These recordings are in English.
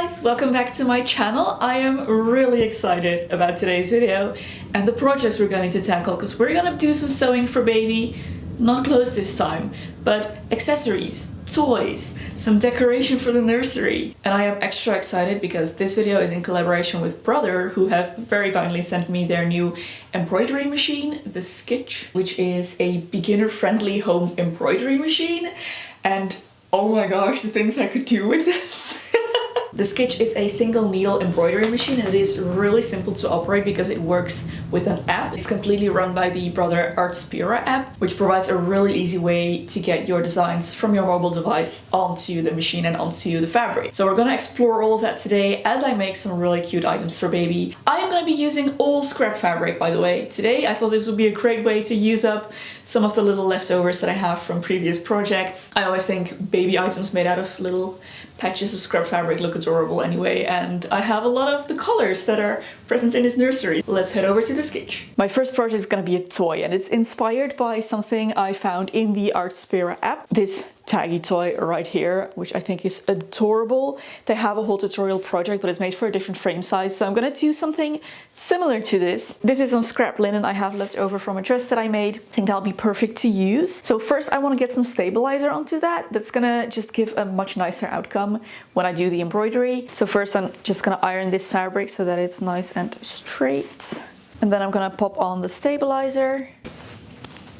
guys, welcome back to my channel. I am really excited about today's video and the projects we're going to tackle because we're going to do some sewing for baby, not clothes this time, but accessories, toys, some decoration for the nursery. And I am extra excited because this video is in collaboration with Brother, who have very kindly sent me their new embroidery machine, the Skitch, which is a beginner-friendly home embroidery machine. And oh my gosh, the things I could do with this. The Skitch is a single needle embroidery machine and it is really simple to operate because it works with an app. It's completely run by the Brother Artspira app, which provides a really easy way to get your designs from your mobile device onto the machine and onto the fabric. So we're gonna explore all of that today as I make some really cute items for baby. I am gonna be using all scrap fabric, by the way. Today I thought this would be a great way to use up some of the little leftovers that I have from previous projects. I always think baby items made out of little patches of scrap fabric look adorable anyway, and I have a lot of the colors that are present in this nursery. Let's head over to the Skitch. My first project is going to be a toy, and it's inspired by something I found in the Artspira app. This taggy toy right here, which I think is adorable. They have a whole tutorial project, but it's made for a different frame size, so I'm gonna do something similar to this. This is some scrap linen I have left over from a dress that I made. I think that'll be perfect to use. So first I want to get some stabilizer onto that. That's gonna just give a much nicer outcome when I do the embroidery. So first I'm just gonna iron this fabric so that it's nice and straight. And then I'm gonna pop on the stabilizer.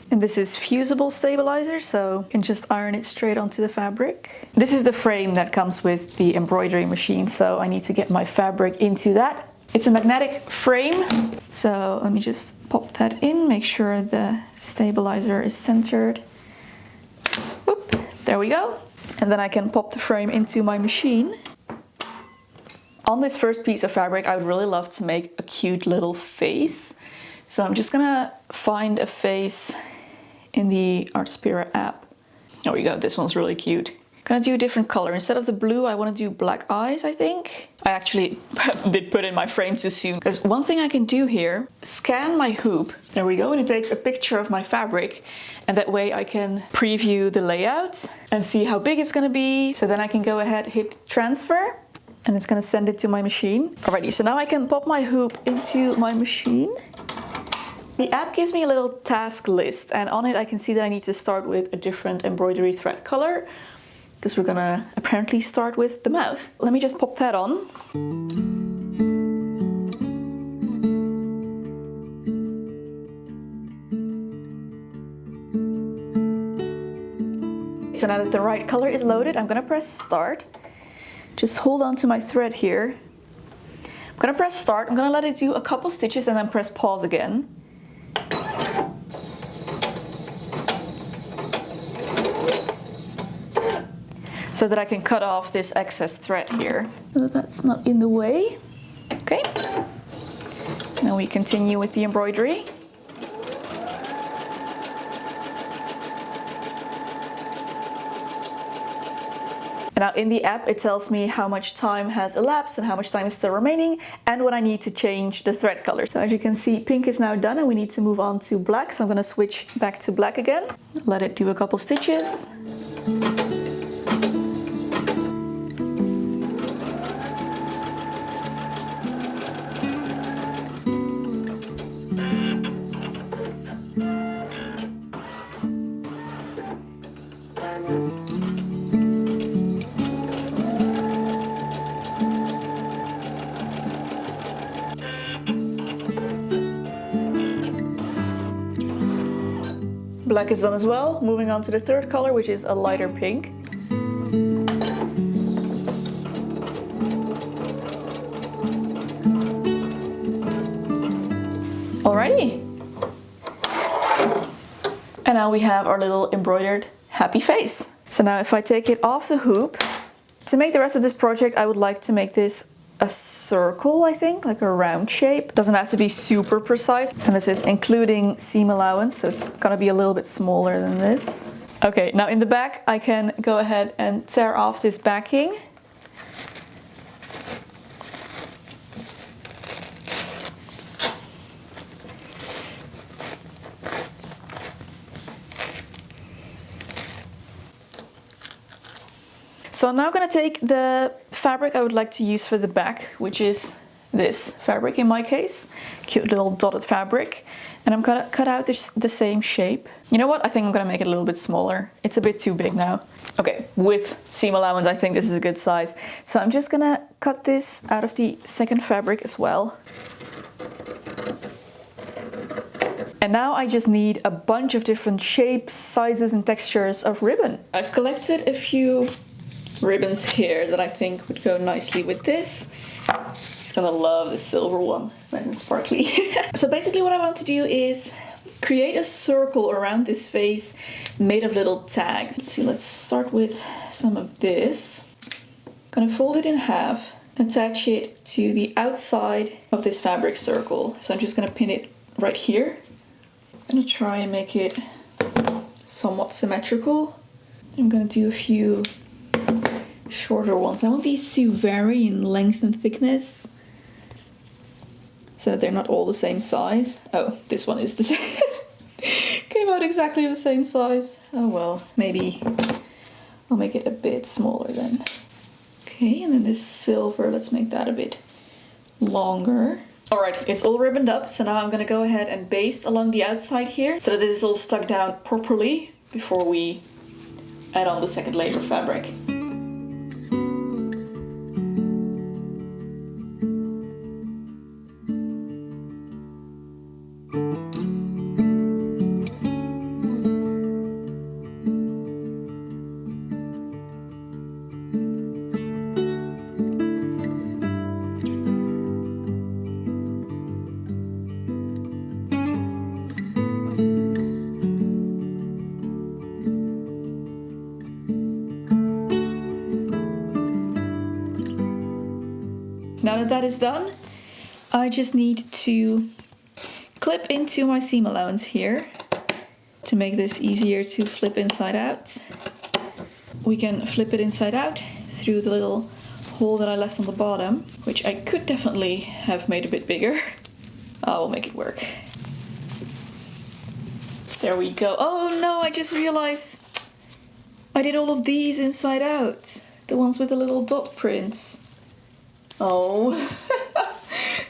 And this is fusible stabilizer, so you can just iron it straight onto the fabric. This is the frame that comes with the embroidery machine, so I need to get my fabric into that. It's a magnetic frame, so let me just pop that in, make sure the stabilizer is centered. Whoop, there we go. And then I can pop the frame into my machine. On this first piece of fabric, I would really love to make a cute little face. So I'm just gonna find a face in the Artspira app. There we go, this one's really cute. Gonna do a different color. Instead of the blue, I wanna do black eyes, I think. I actually did put in my frame too soon. Because one thing I can do here, scan my hoop. There we go, and it takes a picture of my fabric. And that way I can preview the layout and see how big it's gonna be. So then I can go ahead, hit transfer, and it's gonna send it to my machine. Alrighty, so now I can pop my hoop into my machine. The app gives me a little task list, and on it I can see that I need to start with a different embroidery thread color because we're gonna apparently start with the mouth. Let me just pop that on. So now that the right color is loaded, I'm gonna press start. Just hold on to my thread here. I'm gonna press start, I'm gonna let it do a couple stitches and then press pause again. So that I can cut off this excess thread here, so that that's not in the way. Okay, now we continue with the embroidery. And now in the app it tells me how much time has elapsed and how much time is still remaining and when I need to change the thread color. So as you can see, pink is now done and we need to move on to black. So I'm going to switch back to black again. Let it do a couple stitches. Black is done as well. Moving on to the third color, which is a lighter pink. Alrighty. And now we have our little embroidered happy face. So now if I take it off the hoop, to make the rest of this project, I would like to make this a circle, I think, like a round shape. Doesn't have to be super precise. And this is including seam allowance, so it's gonna be a little bit smaller than this. Okay, now in the back, I can go ahead and tear off this backing. So I'm now going to take the fabric I would like to use for the back, which is this fabric in my case. Cute little dotted fabric. And I'm gonna cut out the same shape. You know what? I think I'm gonna make it a little bit smaller. It's a bit too big now. Okay, with seam allowance, I think this is a good size. So I'm just gonna cut this out of the second fabric as well. And now I just need a bunch of different shapes, sizes and textures of ribbon. I've collected a few ribbons here that I think would go nicely with this. He's gonna love this silver one, nice and sparkly. So basically what I want to do is create a circle around this face made of little tags. Let's see, let's start with some of this. Gonna fold it in half, attach it to the outside of this fabric circle. So I'm just gonna pin it right here. I'm gonna try and make it somewhat symmetrical. I'm gonna do a few shorter ones. I want these to vary in length and thickness so that they're not all the same size. Oh, this one is the same. Came out exactly the same size. Oh well, maybe I'll make it a bit smaller then. Okay, and then this silver, let's make that a bit longer. All right, it's all ribboned up, so now I'm gonna go ahead and baste along the outside here so that this is all stuck down properly before we add on the second layer of fabric. Now that that is done, I just need to clip into my seam allowance here to make this easier to flip inside out. We can flip it inside out through the little hole that I left on the bottom, which I could definitely have made a bit bigger. I will make it work. There we go. Oh no, I just realized I did all of these inside out. The ones with the little dot prints. Oh,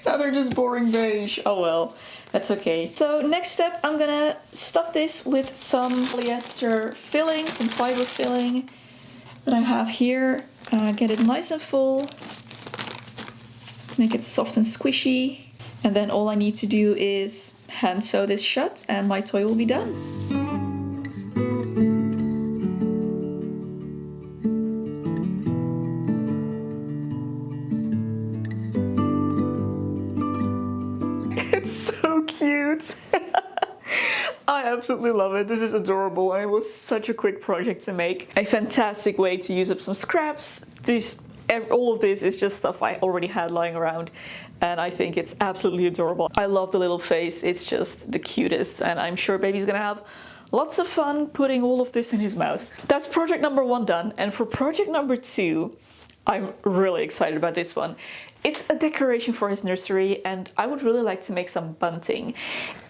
now they're just boring beige. Oh well, that's okay. So next step, I'm gonna stuff this with some polyester filling, some fiber filling that I have here. Get it nice and full, make it soft and squishy. And then all I need to do is hand sew this shut and my toy will be done. It's so cute. I absolutely love it. This is adorable and it was such a quick project to make. A fantastic way to use up some scraps. All of this is just stuff I already had lying around and I think it's absolutely adorable. I love the little face. It's just the cutest and I'm sure baby's gonna have lots of fun putting all of this in his mouth. That's project number 1 done, and for project number 2, I'm really excited about this one. It's a decoration for his nursery and I would really like to make some bunting.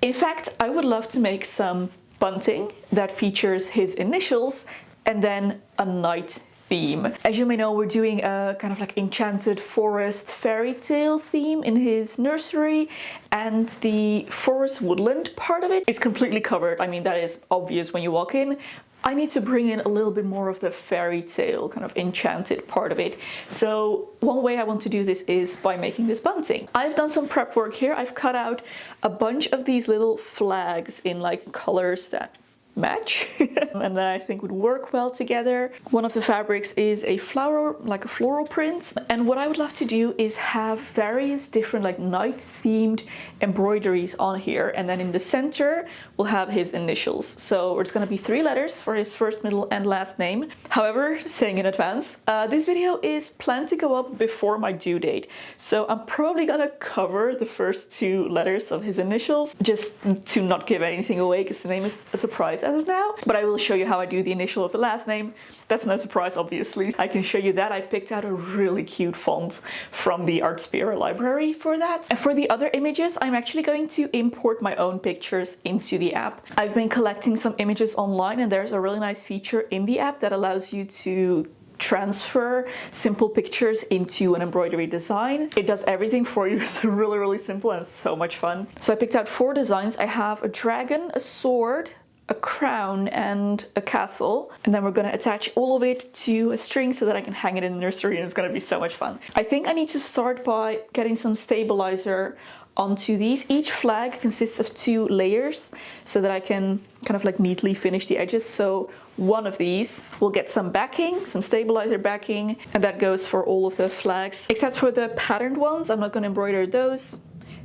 In fact, I would love to make some bunting that features his initials and then a night theme. As you may know, we're doing a kind of like enchanted forest fairy tale theme in his nursery, and the forest woodland part of it is completely covered. I mean, that is obvious when you walk in. I need to bring in a little bit more of the fairy tale kind of enchanted part of it. So one way I want to do this is by making this bunting. I've done some prep work here. I've cut out a bunch of these little flags in like colors that match and that I think would work well together. One of the fabrics is a flower, like a floral print, and what I would love to do is have various different like night themed embroideries on here, and then in the center we'll have his initials. So it's going to be 3 letters for his first, middle and last name. However, saying in advance, this video is planned to go up before my due date, so I'm probably gonna cover the first 2 letters of his initials just to not give anything away because the name is a surprise as of now, but I will show you how I do the initial of the last name. That's no surprise, obviously. I can show you that. I picked out a really cute font from the Artspira library for that. And for the other images, I'm actually going to import my own pictures into the app. I've been collecting some images online and there's a really nice feature in the app that allows you to transfer simple pictures into an embroidery design. It does everything for you. It's really, really simple and it's so much fun. So I picked out 4 designs. I have a dragon, a sword, a crown and a castle, and then we're going to attach all of it to a string so that I can hang it in the nursery, and it's going to be so much fun. I think I need to start by getting some stabilizer onto these. Each flag consists of 2 layers so that I can kind of like neatly finish the edges. So one of these will get some backing, some stabilizer backing, and that goes for all of the flags except for the patterned ones. I'm not going to embroider those.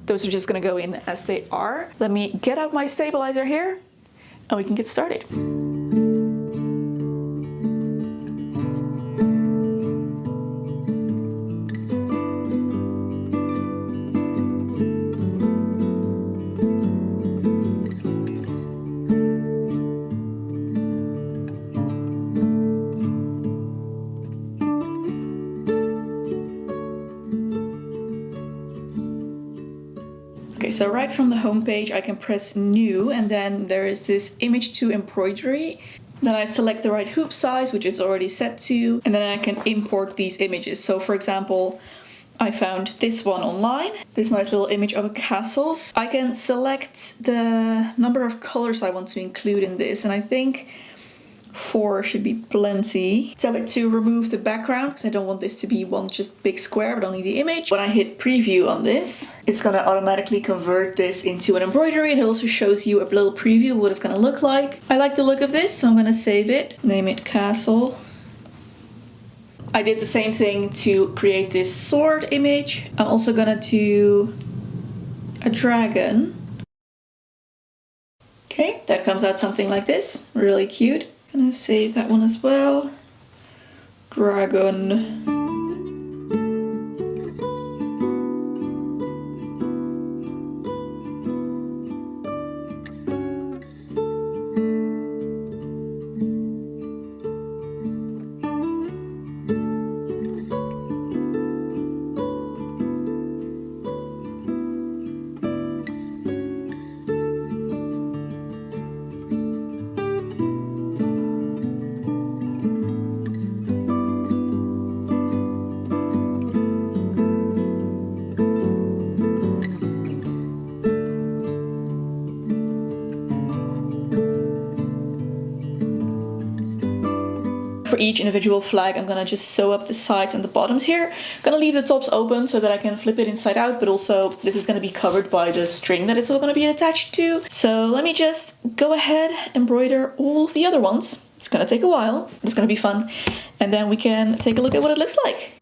Those are just going to go in as they are. Let me get out my stabilizer here and we can get started. So right from the home page I can press new, and then there is this image to embroidery. Then I select the right hoop size, which it's already set to, and then I can import these images. So for example, I found this one online, this nice little image of a castle. I can select the number of colors I want to include in this, and I think 4 should be plenty. Tell it to remove the background because I don't want this to be one just big square but only the image. When I hit preview on this, it's going to automatically convert this into an embroidery, and it also shows you a little preview of what it's going to look like. I like the look of this, so I'm going to save it, name it castle. I did the same thing to create this sword image. I'm also going to do a dragon. Okay, that comes out something like this, really cute. Gonna save that one as well. Dragon. For each individual flag, I'm gonna just sew up the sides and the bottoms here. I'm gonna leave the tops open so that I can flip it inside out, but also this is gonna be covered by the string that it's all gonna be attached to. So let me just go ahead, embroider all of the other ones. It's gonna take a while, but it's gonna be fun. And then we can take a look at what it looks like.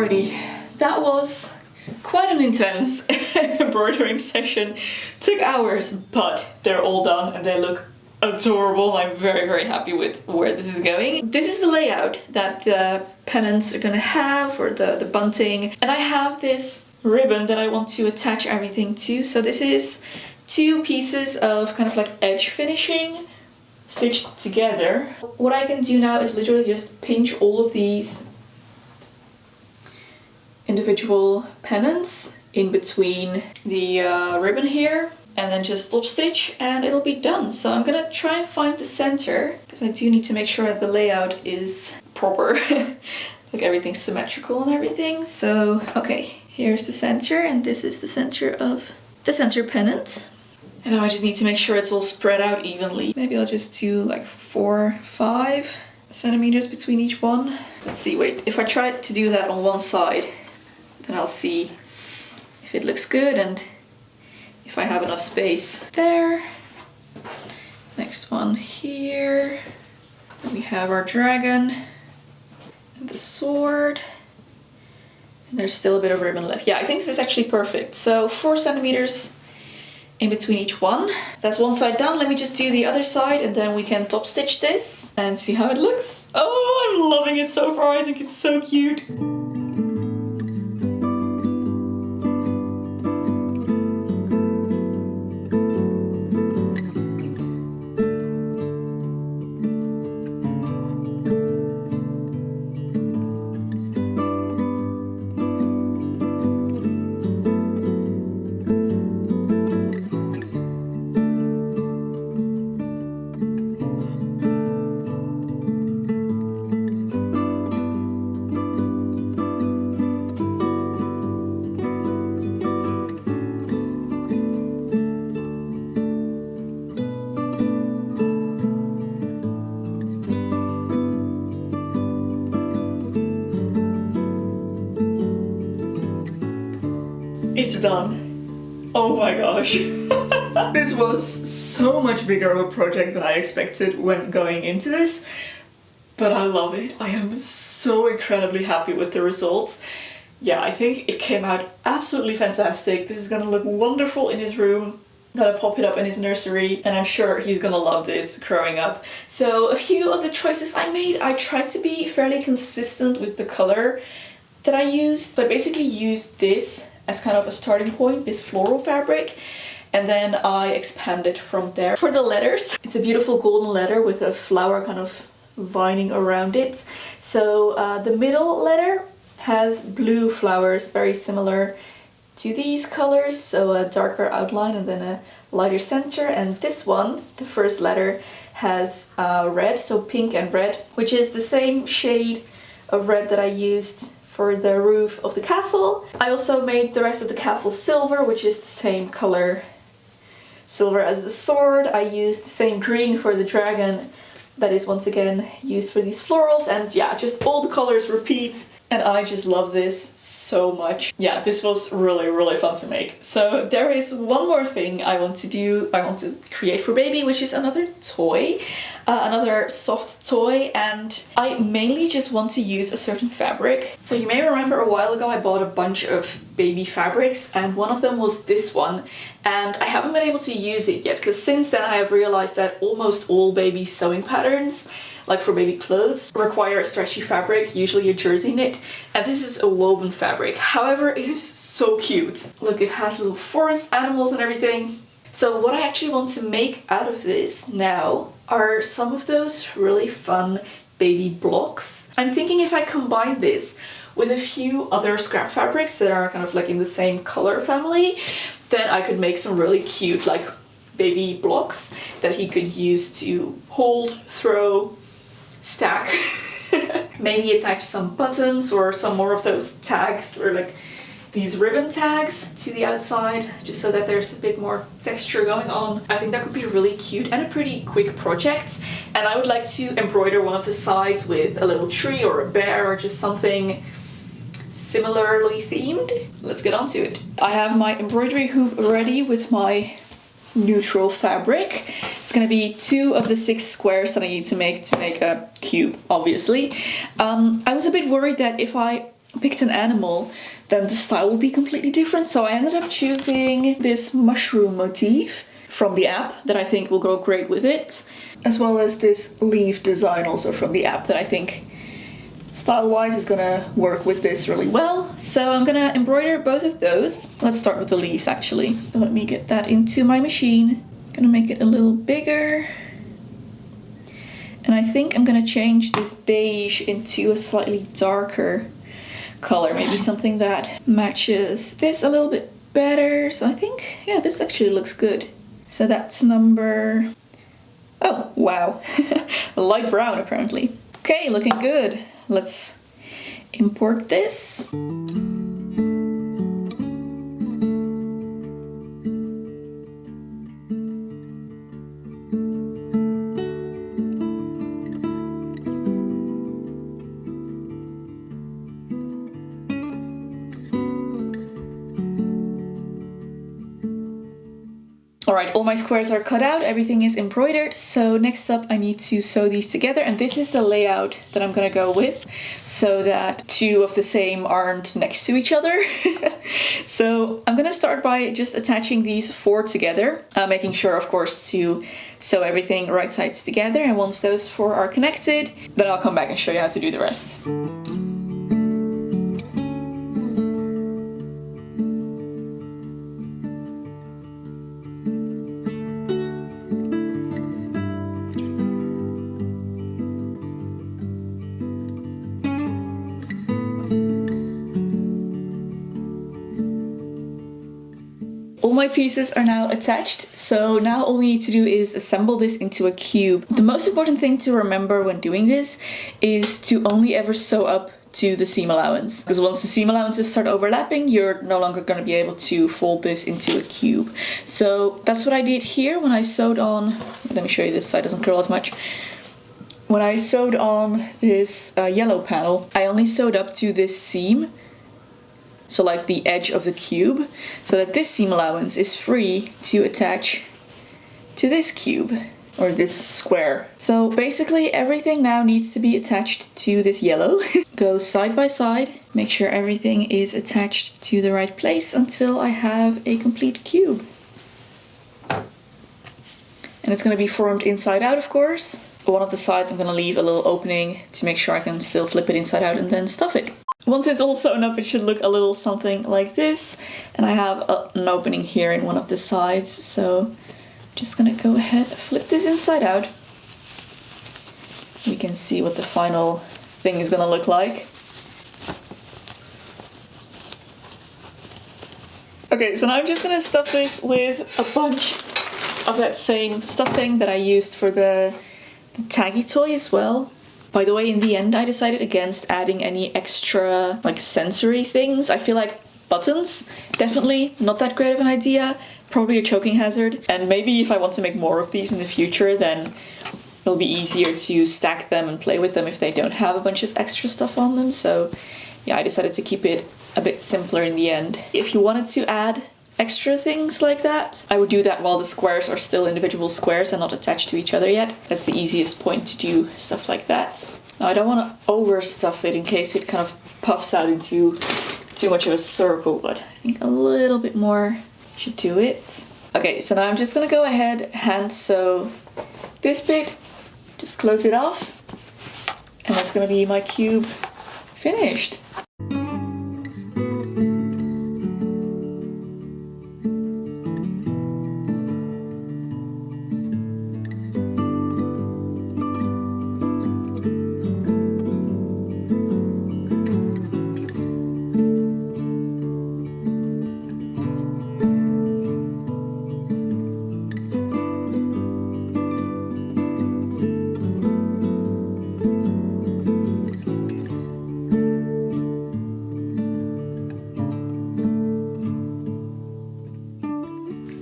Alrighty, that was quite an intense embroidering session. Took hours, but they're all done and they look adorable. I'm very, very happy with where this is going. This is the layout that the pennants are gonna have, or the bunting. And I have this ribbon that I want to attach everything to. So this is 2 pieces of kind of like edge finishing stitched together. What I can do now is literally just pinch all of these individual pennants in between the ribbon here, and then just slip stitch and it'll be done. So I'm gonna try and find the center, because I do need to make sure that the layout is proper, like everything's symmetrical and everything. So, okay, here's the center, and this is the center of the center pennant. And now I just need to make sure it's all spread out evenly. Maybe I'll just do like 4-5 centimeters between each one. Let's see, wait, if I try to do that on one side, then I'll see if it looks good and if I have enough space there. Next one here. Then we have our dragon and the sword. And there's still a bit of ribbon left. Yeah, I think this is actually perfect. So 4 centimeters in between each one. That's one side done. Let me just do the other side and then we can top stitch this and see how it looks. Oh, I'm loving it so far. I think it's so cute. It's done. Oh my gosh. This was so much bigger of a project than I expected when going into this, but I love it. I am so incredibly happy with the results. Yeah, I think it came out absolutely fantastic. This is gonna look wonderful in his room. I'm gonna pop it up in his nursery, and I'm sure he's gonna love this growing up. So a few of the choices I made, I tried to be fairly consistent with the color that I used. So I basically used this as kind of a starting point, this floral fabric, and then I expanded from there. For the letters, it's a beautiful golden letter with a flower kind of vining around it. So the middle letter has blue flowers, very similar to these colors, so a darker outline and then a lighter center. And this one, the first letter, has red, so pink and red, which is the same shade of red that I used for the roof of the castle. I also made the rest of the castle silver, which is the same color silver as the sword. I used the same green for the dragon that is once again used for these florals, and yeah, just all the colors repeat. And I just love this so much. Yeah, this was really, really fun to make. So there is one more thing I want to do. I want to create for baby, which is another toy, another soft toy. And I mainly just want to use a certain fabric. So you may remember a while ago I bought a bunch of baby fabrics, and one of them was this one. And I haven't been able to use it yet, because since then I have realized that almost all baby sewing patterns, like for baby clothes, require a stretchy fabric, usually a jersey knit, and this is a woven fabric. However, it is so cute. Look, it has little forest animals and everything. So what I actually want to make out of this now are some of those really fun baby blocks. I'm thinking if I combine this with a few other scrap fabrics that are kind of like in the same color family, then I could make some really cute like baby blocks that he could use to hold, throw, stack. Maybe attach some buttons or some more of those tags, or like these ribbon tags to the outside, just so that there's a bit more texture going on. I think that could be really cute and a pretty quick project. And I would like to embroider one of the sides with a little tree or a bear or just something similarly themed. Let's get on to it. I have my embroidery hoop ready with my neutral fabric. It's gonna be 2 of the 6 squares that I need to make a cube, obviously. I was a bit worried that if I picked an animal, then the style would be completely different. So I ended up choosing this mushroom motif from the app that I think will go great with it, as well as this leaf design also from the app that I think style-wise is gonna work with this really well. So I'm gonna embroider both of those. Let's start with the leaves actually. So let me get that into my machine. Gonna make it a little bigger. And I think I'm gonna change this beige into a slightly darker color, maybe something that matches this a little bit better. So I think, yeah, this actually looks good. So that's number, oh wow, light brown apparently. Okay, looking good. Let's import this. Alright, all my squares are cut out, everything is embroidered, so next up I need to sew these together, and this is the layout that I'm gonna go with, so that two of the same aren't next to each other. So I'm gonna start by just attaching these four together, making sure of course to sew everything right sides together, and once those four are connected, then I'll come back and show you how to do the rest. All my pieces are now attached, so now all we need to do is assemble this into a cube. The most important thing to remember when doing this is to only ever sew up to the seam allowance, because once the seam allowances start overlapping, you're no longer going to be able to fold this into a cube. So that's what I did here when I sewed on, let me show you this side, doesn't curl as much. When I sewed on this yellow panel, I only sewed up to this seam, so like the edge of the cube, so that this seam allowance is free to attach to this cube or this square. So basically everything now needs to be attached to this yellow. Go side by side, make sure everything is attached to the right place until I have a complete cube. And it's going to be formed inside out, of course. One of the sides I'm going to leave a little opening to make sure I can still flip it inside out and then stuff it. Once it's all sewn up, it should look a little something like this. And I have an opening here in one of the sides, so I'm just gonna go ahead and flip this inside out. We can see what the final thing is gonna look like. Okay, so now I'm just gonna stuff this with a bunch of that same stuffing that I used for the taggy toy as well. By the way, in the end, I decided against adding any extra like sensory things. I feel like buttons, definitely not that great of an idea, probably a choking hazard. And maybe if I want to make more of these in the future, then it'll be easier to stack them and play with them if they don't have a bunch of extra stuff on them. So yeah, I decided to keep it a bit simpler in the end. If you wanted to add extra things like that, I would do that while the squares are still individual squares and not attached to each other yet. That's the easiest point to do stuff like that. Now I don't want to overstuff it in case it kind of puffs out into too much of a circle, but I think a little bit more should do it. Okay, so now I'm just gonna go ahead, hand sew this bit, just close it off, and that's gonna be my cube finished.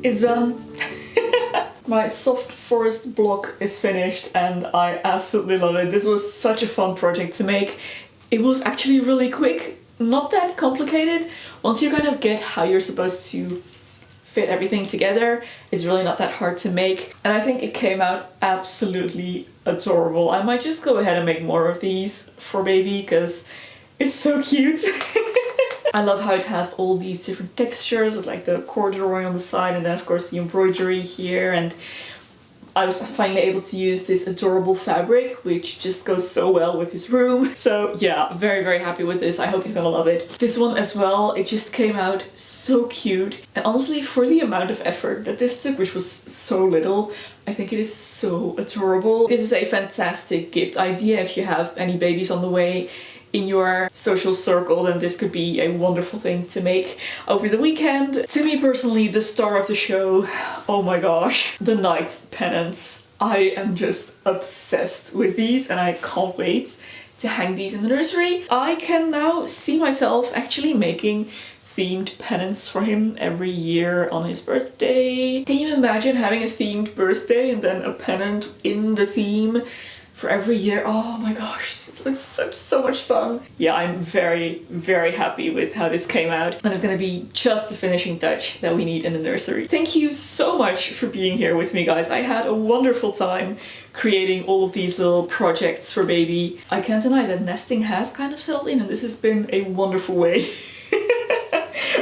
It's done. My soft forest block is finished and I absolutely love it. This was such a fun project to make. It was actually really quick, not that complicated. Once you kind of get how you're supposed to fit everything together, it's really not that hard to make. And I think it came out absolutely adorable. I might just go ahead and make more of these for baby because It's so cute. I love how it has all these different textures with like the corduroy on the side and then of course the embroidery here, and I was finally able to use this adorable fabric, which just goes so well with his room. So yeah, very, very happy with this. I hope he's gonna love it. This one as well, it just came out so cute. And honestly, for the amount of effort that this took, which was so little, I think it is so adorable. This is a fantastic gift idea if you have any babies on the way in your social circle, then this could be a wonderful thing to make over the weekend. To me personally, the star of the show, oh my gosh, the night pennants. I am just obsessed with these and I can't wait to hang these in the nursery. I can now see myself actually making themed pennants for him every year on his birthday. Can you imagine having a themed birthday and then a pennant in the theme for every year? Oh my gosh, it's like so much fun. Yeah, I'm very, very happy with how this came out, and it's gonna be just the finishing touch that we need in the nursery. Thank you so much for being here with me, guys. I had a wonderful time creating all of these little projects for baby. I can't deny that nesting has kind of settled in, and this has been a wonderful way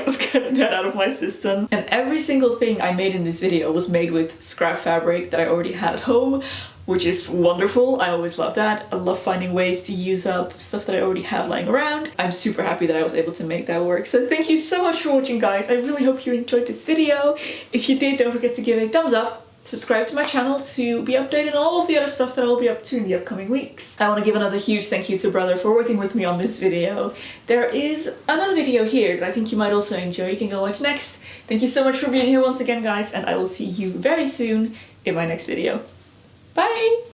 of getting that out of my system. And every single thing I made in this video was made with scrap fabric that I already had at home, which is wonderful. I always love that. I love finding ways to use up stuff that I already have lying around. I'm super happy that I was able to make that work. So thank you so much for watching, guys. I really hope you enjoyed this video. If you did, don't forget to give a thumbs up. Subscribe to my channel to be updated on all of the other stuff that I'll be up to in the upcoming weeks. I want to give another huge thank you to Brother for working with me on this video. There is another video here that I think you might also enjoy. You can go watch next. Thank you so much for being here once again, guys, and I will see you very soon in my next video. Bye!